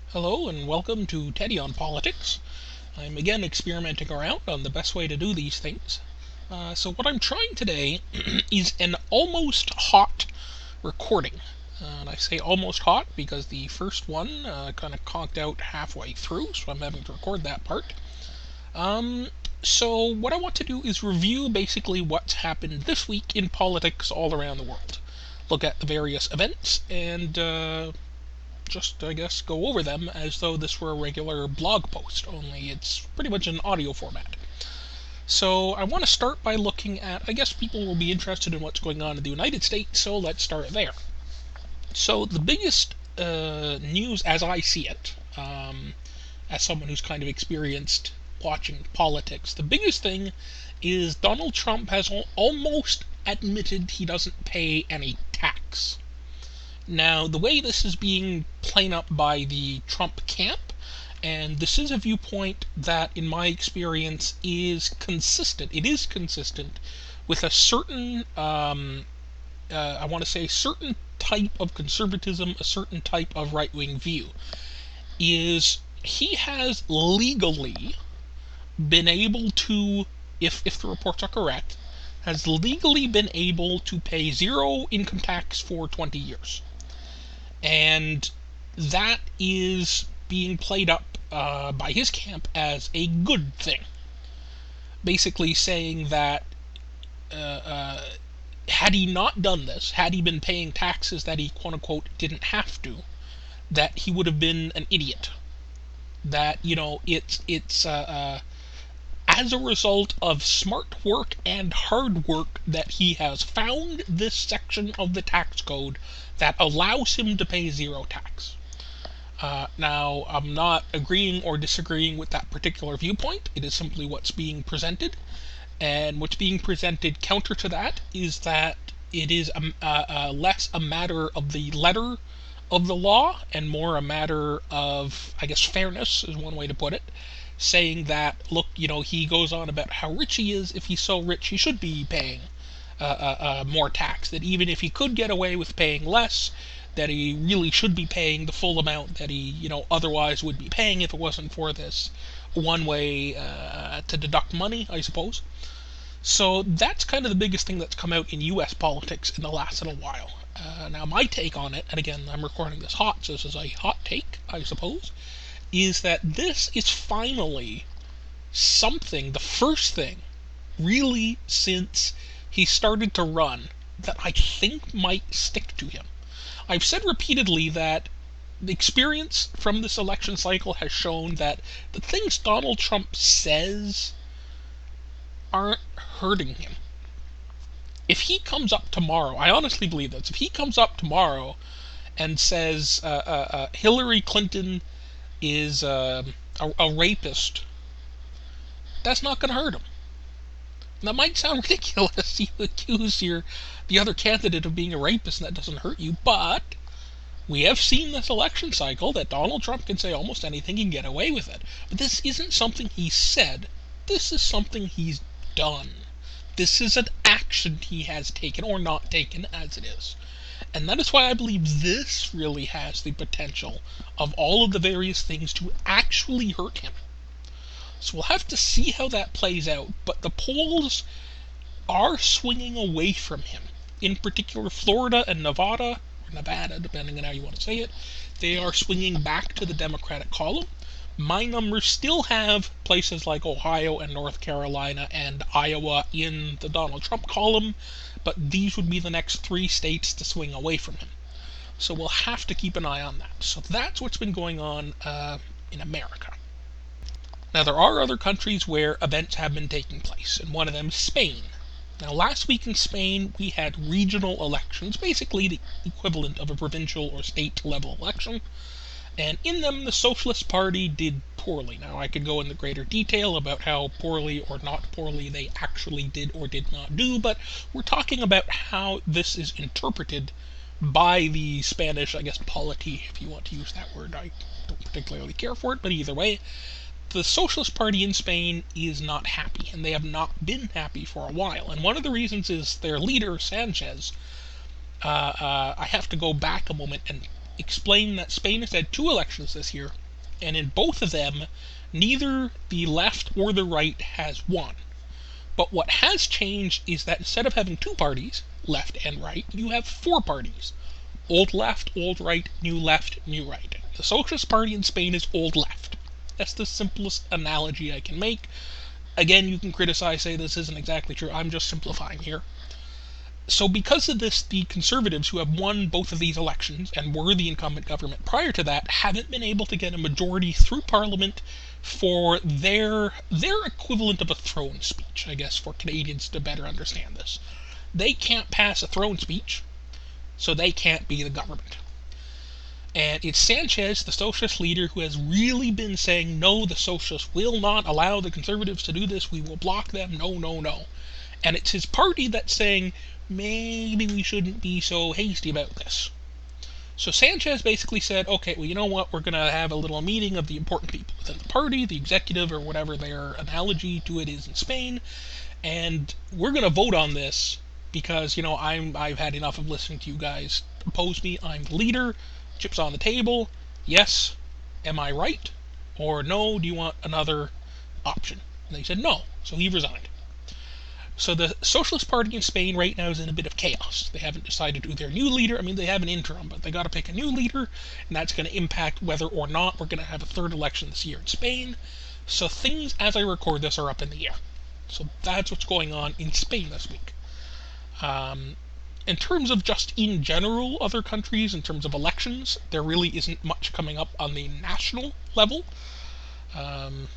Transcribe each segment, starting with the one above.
Hello and welcome to Teddy on Politics. I'm again experimenting around on the best way to do these things. So what I'm trying today is an almost hot recording. And I say almost hot because the first one kind of conked out halfway through, so I'm having to record that part. So what I want to do is review basically what's happened this week in politics all around the world. Look at the various events and just, I guess, go over them as though this were a regular blog post, only it's pretty much an audio format. So I want to start by looking at, I guess people will be interested in what's going on in the United States, so let's start there. So the biggest news as I see it, as someone who's kind of experienced watching politics, the biggest thing is Donald Trump has almost admitted he doesn't pay any tax. Now, the way this is being played up by the Trump camp, and this is a viewpoint that, in my experience, is consistent. It is consistent with a certain, I want to say, certain type of conservatism, a certain type of right-wing view. Is he has legally been able to, if the reports are correct, has legally been able to pay zero income tax for 20 years. And that is being played up by his camp as a good thing. Basically saying that had he not done this, had he been paying taxes that he quote-unquote didn't have to, that he would have been an idiot. That, it's as a result of smart work and hard work that he has found this section of the tax code that allows him to pay zero tax. Now, I'm not agreeing or disagreeing with that particular viewpoint. It is simply what's being presented. And what's being presented counter to that is that it is less a matter of the letter of the law and more a matter of, I guess, fairness is one way to put it. Saying that, look, he goes on about how rich he is. If he's so rich, he should be paying more tax. That even if he could get away with paying less, that he really should be paying the full amount that he, otherwise would be paying if it wasn't for this one way to deduct money, I suppose. So that's kind of the biggest thing that's come out in U.S. politics in the last little while. Now, my take on it, and again, I'm recording this hot, so this is a hot take, I suppose, is that this is finally something, the first thing, really, since he started to run, that I think might stick to him. I've said repeatedly that the experience from this election cycle has shown that the things Donald Trump says aren't hurting him. If he comes up tomorrow, I honestly believe this, if he comes up tomorrow and says Hillary Clinton is a rapist, that's not going to hurt him. That might sound ridiculous. You accuse the other candidate of being a rapist and that doesn't hurt you, but we have seen this election cycle that Donald Trump can say almost anything and get away with it. But this isn't something he said. This is something he's done. This is an action he has taken, or not taken, as it is. And that is why I believe this really has the potential of all of the various things to actually hurt him. So we'll have to see how that plays out, but the polls are swinging away from him. In particular, Florida and Nevada, or Nevada, depending on how you want to say it, they are swinging back to the Democratic column. My numbers still have places like Ohio and North Carolina and Iowa in the Donald Trump column, but these would be the next 3 states to swing away from him. So we'll have to keep an eye on that. So that's what's been going on in America. Now, there are other countries where events have been taking place, and one of them is Spain. Now, last week in Spain, we had regional elections, basically the equivalent of a provincial or state-level election, and in them, the Socialist Party did poorly. Now, I could go into greater detail about how poorly or not poorly they actually did or did not do, but we're talking about how this is interpreted by the Spanish, I guess, polity, if you want to use that word. I don't particularly care for it, but either way, the Socialist Party in Spain is not happy, and they have not been happy for a while. And one of the reasons is their leader, Sanchez. I have to go back a moment and explained that Spain has had 2 elections this year, and in both of them, neither the left or the right has won. But what has changed is that instead of having 2 parties, left and right, you have 4 parties. Old left, old right, new left, new right. The Socialist Party in Spain is old left. That's the simplest analogy I can make. Again, you can criticize, say this isn't exactly true. I'm just simplifying here. So because of this, the Conservatives, who have won both of these elections and were the incumbent government prior to that, haven't been able to get a majority through Parliament for their equivalent of a throne speech, I guess, for Canadians to better understand this. They can't pass a throne speech, so they can't be the government. And it's Sanchez, the socialist leader, who has really been saying, no, the socialists will not allow the Conservatives to do this, we will block them, no, no, no. And it's his party that's saying, maybe we shouldn't be so hasty about this. So Sanchez basically said, okay, well, you know what, we're going to have a little meeting of the important people within the party, the executive, or whatever their analogy to it is in Spain, and we're going to vote on this because, I've had enough of listening to you guys oppose me. I'm the leader, chips on the table, yes, am I right? Or no, do you want another option? And they said no, so he resigned. So the Socialist Party in Spain right now is in a bit of chaos. They haven't decided who their new leader. I mean, they have an interim, but they got to pick a new leader, and that's going to impact whether or not we're going to have a 3rd election this year in Spain. So things, as I record this, are up in the air. So that's what's going on in Spain this week. In terms of just in general other countries, in terms of elections, there really isn't much coming up on the national level. I'm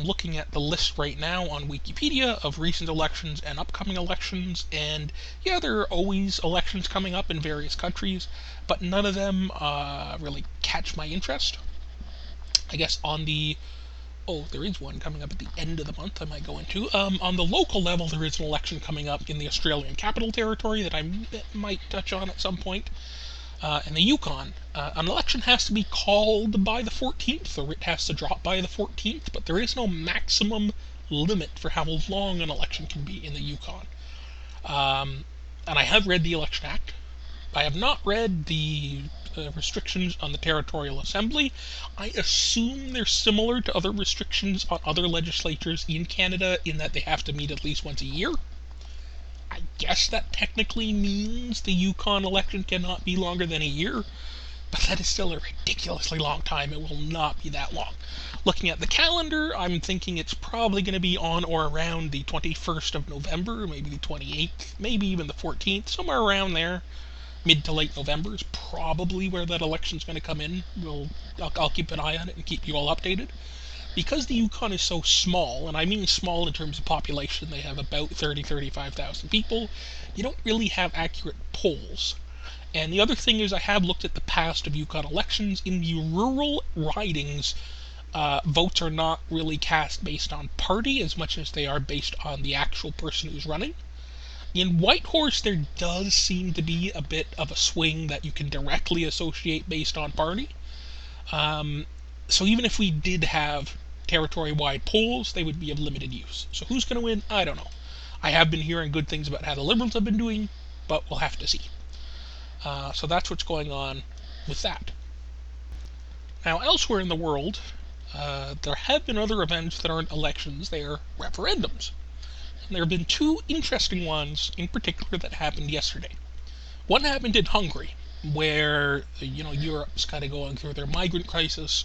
looking at the list right now on Wikipedia of recent elections and upcoming elections, and yeah, there are always elections coming up in various countries, but none of them really catch my interest. I guess there is one coming up at the end of the month I might go into. On the local level, there is an election coming up in the Australian Capital Territory that I might touch on at some point. In the Yukon, an election has to be called by the 14th, or it has to drop by the 14th, but there is no maximum limit for how long an election can be in the Yukon. And I have read the Election Act. I have not read the restrictions on the Territorial Assembly. I assume they're similar to other restrictions on other legislatures in Canada in that they have to meet at least once a year. I guess that technically means the Yukon election cannot be longer than a year, but that is still a ridiculously long time. It will not be that long. Looking at the calendar, I'm thinking it's probably going to be on or around the 21st of November, maybe the 28th, maybe even the 14th, somewhere around there. Mid to late November is probably where that election's going to come in. I'll keep an eye on it and keep you all updated. Because the Yukon is so small, and I mean small in terms of population, they have about 35,000 people, you don't really have accurate polls. And the other thing is I have looked at the past of Yukon elections. In the rural ridings, votes are not really cast based on party as much as they are based on the actual person who's running. In Whitehorse, there does seem to be a bit of a swing that you can directly associate based on party. So even if we did have territory-wide polls, they would be of limited use. So who's going to win? I don't know. I have been hearing good things about how the Liberals have been doing, but we'll have to see. So that's what's going on with that. Now, elsewhere in the world, there have been other events that aren't elections. They are referendums. And there have been 2 interesting ones in particular that happened yesterday. One happened in Hungary, where Europe's kind of going through their migrant crisis.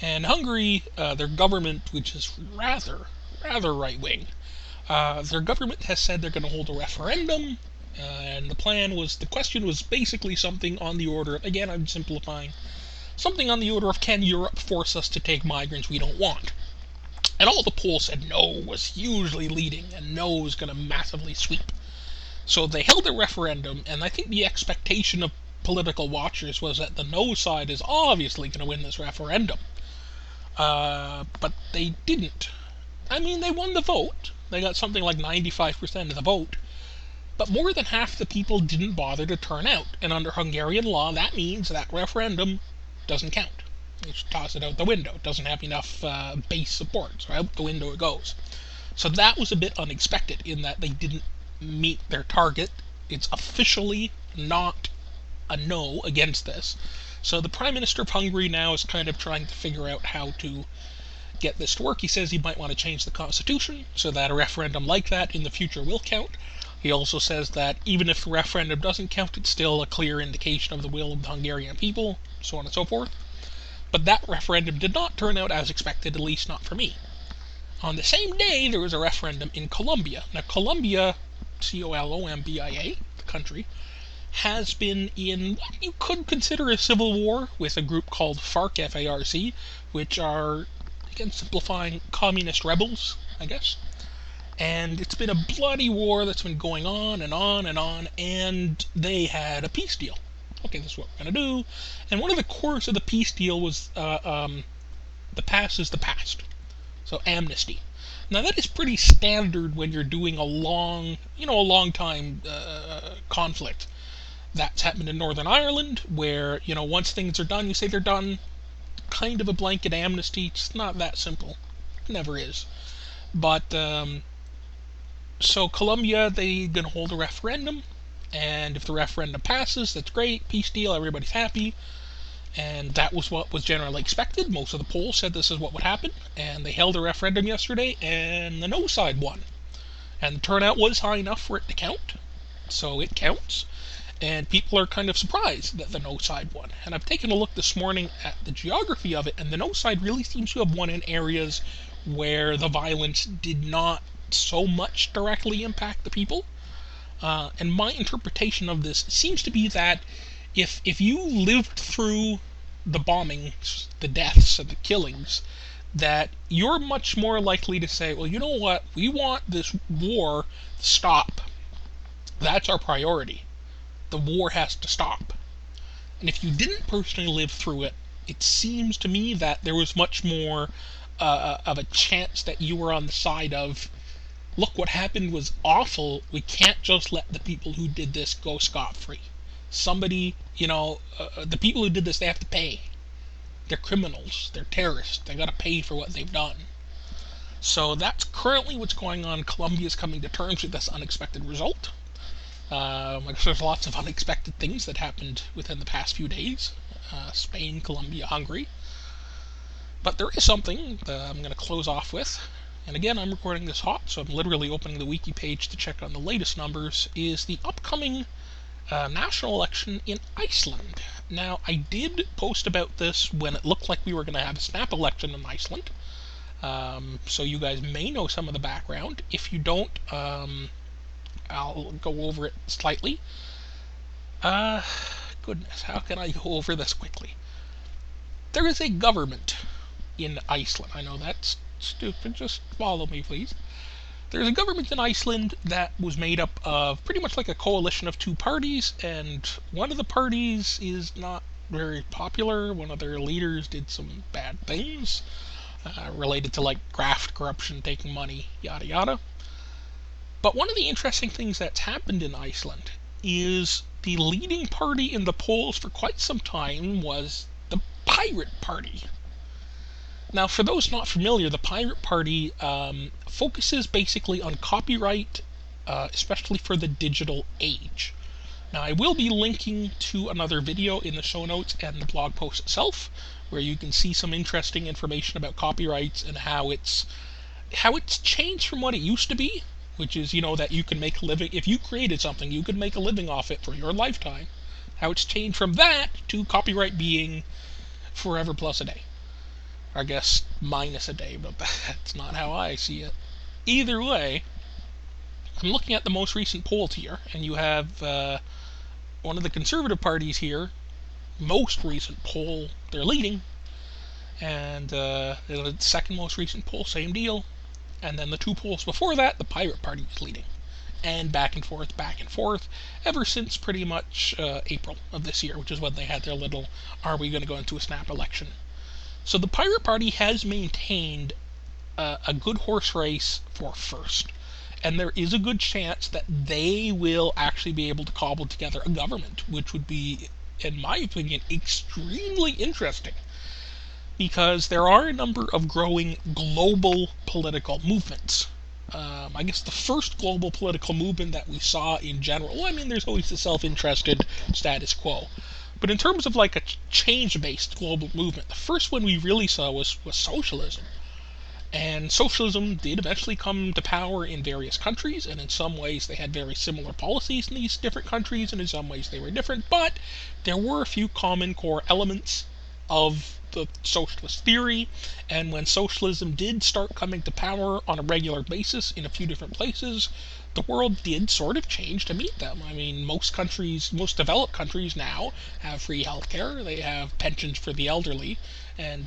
And Hungary, their government, which is rather right-wing, their government has said they're going to hold a referendum, and the question was basically something on the order of, again, I'm simplifying, something on the order of, can Europe force us to take migrants we don't want? And all the polls said no was hugely leading, and no was going to massively sweep. So they held a referendum, and I think the expectation of political watchers was that the no side is obviously going to win this referendum. But they didn't. I mean, they won the vote. They got something like 95% of the vote. But more than half the people didn't bother to turn out. And under Hungarian law, that means that referendum doesn't count. You just toss it out the window. It doesn't have enough base support, so out the window it goes. So that was a bit unexpected in that they didn't meet their target. It's officially not a no against this. So the Prime Minister of Hungary now is kind of trying to figure out how to get this to work. He says he might want to change the constitution so that a referendum like that in the future will count. He also says that even if the referendum doesn't count, it's still a clear indication of the will of the Hungarian people, so on and so forth. But that referendum did not turn out as expected, at least not for me. On the same day, there was a referendum in Colombia. Now, Colombia, Colombia, the country, has been in what you could consider a civil war with a group called FARC, F-A-R-C, which are, again, simplifying, communist rebels, I guess. And it's been a bloody war that's been going on and on and on, and they had a peace deal. Okay, this is what we're going to do. And one of the cores of the peace deal was the past is the past. So amnesty. Now that is pretty standard when you're doing a long time conflict. That's happened in Northern Ireland, where, once things are done, you say they're done. Kind of a blanket amnesty. It's not that simple. It never is. But, so Colombia, they're going to hold a referendum. And if the referendum passes, that's great. Peace deal, everybody's happy. And that was what was generally expected. Most of the polls said this is what would happen. And they held a referendum yesterday, and the no side won. And the turnout was high enough for it to count. So it counts. And people are kind of surprised that the no side won. And I've taken a look this morning at the geography of it, and the no side really seems to have won in areas where the violence did not so much directly impact the people. And my interpretation of this seems to be that if you lived through the bombings, the deaths, and the killings, that you're much more likely to say, well, you know what, we want this war to stop. That's our priority. The war has to stop. And if you didn't personally live through it, it seems to me that there was much more of a chance that you were on the side of, look, what happened was awful. We can't just let the people who did this go scot-free. Somebody, the people who did this, they have to pay. They're criminals. They're terrorists. They got to pay for what they've done. So that's currently what's going on. Colombia's coming to terms with this unexpected result. There's lots of unexpected things that happened within the past few days. Spain, Colombia, Hungary. But there is something that I'm going to close off with. And again, I'm recording this hot, so I'm literally opening the wiki page to check on the latest numbers, is the upcoming national election in Iceland. Now, I did post about this when it looked like we were going to have a snap election in Iceland. So you guys may know some of the background. If you don't, I'll go over it slightly. Goodness, how can I go over this quickly? There is a government in Iceland. I know that's stupid. Just follow me, please. There's a government in Iceland that was made up of pretty much like a coalition of two parties, and one of the parties is not very popular. One of their leaders did some bad things related to graft, corruption, taking money, yada yada. But one of the interesting things that's happened in Iceland is the leading party in the polls for quite some time was the Pirate Party. Now, for those not familiar, the Pirate Party focuses basically on copyright, especially for the digital age. Now, I will be linking to another video in the show notes and the blog post itself, where you can see some interesting information about copyrights and how it's changed from what it used to be, which is, that you can make a living. If you created something, you could make a living off it for your lifetime. How it's changed from that to copyright being forever plus a day. I guess minus a day, but that's not how I see it. Either way, I'm looking at the most recent polls here, and you have one of the conservative parties here, most recent poll, they're leading, and the second most recent poll, same deal, and then the two polls before that, the Pirate Party is leading. And back and forth, ever since pretty much April of this year, which is when they had their little, are we going to go into a snap election? So the Pirate Party has maintained a good horse race for first. And there is a good chance that they will actually be able to cobble together a government, which would be, in my opinion, extremely interesting. Because there are a number of growing global political movements. I guess the first global political movement that we saw in general, there's always the self-interested status quo. But in terms of like a change-based global movement, the first one we really saw was socialism. And socialism did eventually come to power in various countries, and in some ways they had very similar policies in these different countries, and in some ways they were different, but there were a few common core elements of the socialist theory, and when socialism did start coming to power on a regular basis in a few different places, the world did sort of change to meet them. I mean, most developed countries now have free healthcare, they have pensions for the elderly, and,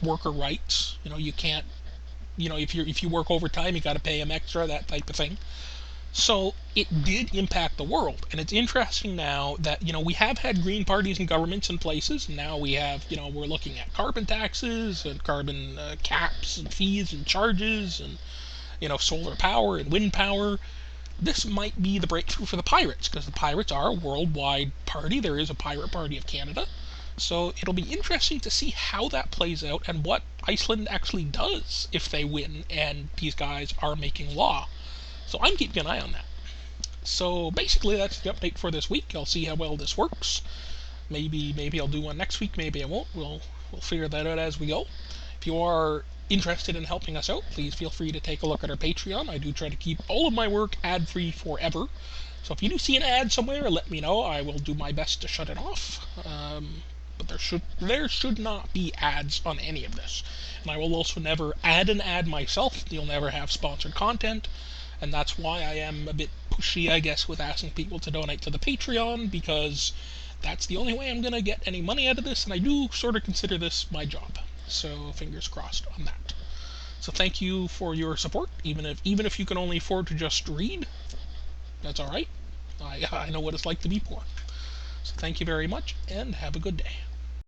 worker rights. You can't, if you work overtime, you got to pay them extra, that type of thing. So it did impact the world, and it's interesting now that we have had green parties and governments in places, and now we have we're looking at carbon taxes and carbon caps and fees and charges, and solar power and wind power. This might be the breakthrough for the pirates, because the pirates are a worldwide party. There is a pirate party of Canada. So it'll be interesting to see how that plays out and what Iceland actually does if they win and these guys are making law. So I'm keeping an eye on that. So basically that's the update for this week. I'll see how well this works. Maybe I'll do one next week, maybe I won't. We'll figure that out as we go. If you are interested in helping us out, please feel free to take a look at our Patreon. I do try to keep all of my work ad-free forever. So if you do see an ad somewhere, let me know. I will do my best to shut it off. But there should not be ads on any of this. And I will also never add an ad myself. You'll never have sponsored content. And that's why I am a bit pushy, I guess, with asking people to donate to the Patreon, because that's the only way I'm going to get any money out of this, and I do sort of consider this my job. So fingers crossed on that. So thank you for your support, even if you can only afford to just read. That's all right. I know what it's like to be poor. So thank you very much, and have a good day.